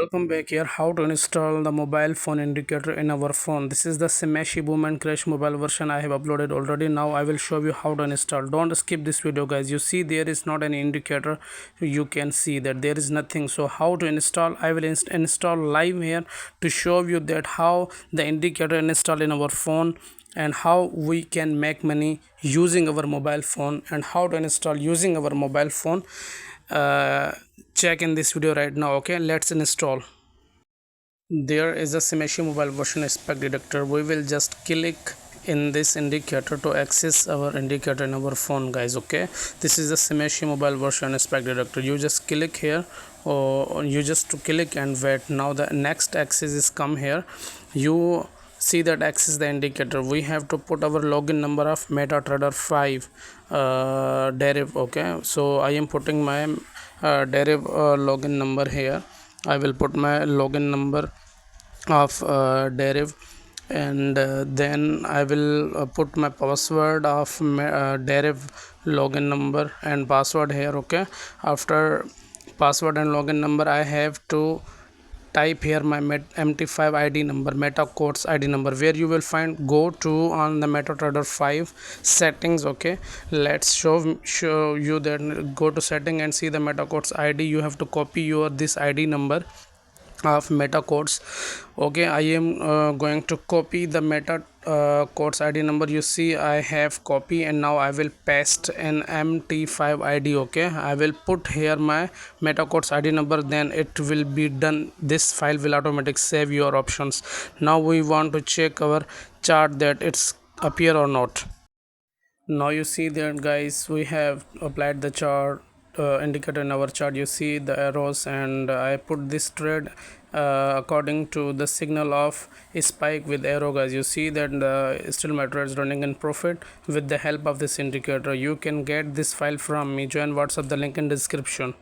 Welcome back here. How to install the mobile phone indicator in our phone. This is the Smashy Boom and Crash mobile version I have uploaded already. Now I will show you how to install. Don't skip this video, guys. You see there is not any indicator. You can see that there is nothing. So how to install? I will install live here to show you that how the indicator install in our phone and how we can make money using our mobile phone and how to install using our mobile phone. Check in this video right now. Okay, let's install. There is a Smashy mobile version spec detector. We will just click in this indicator to access our indicator in our phone, guys. Okay, this is the Smashy mobile version spec detector. You just click here, or you just to click and wait. Now the next axis is come here. You see that access the indicator. We have to put our login number of MetaTrader 5 Deriv. Okay, so I am putting my Deriv login number here. I will put my login number of Deriv, and then I will put my password of Deriv login number and password here. Okay, after password and login number I have to type here my MT5 ID number, meta codes ID number, where you will find go to on the MetaTrader 5 settings. Okay, let's show you that. Go to setting and see the meta codes ID. You have to copy your this ID number of meta codes. Okay, I am going to copy the meta codes ID number. You see I have copy, and now I will paste an MT5 ID. Okay, I will put here my meta codes ID number, then it will be done. This file will automatically save your options. Now we want to check our chart that it's appear or not. Now you see that, guys, we have applied the chart indicator in our chart. You see the arrows, and I put this trade according to the signal of a spike with arrow, guys. You see that still my trade is running in profit with the help of this indicator. You can get this file from me. Join WhatsApp, the link in description.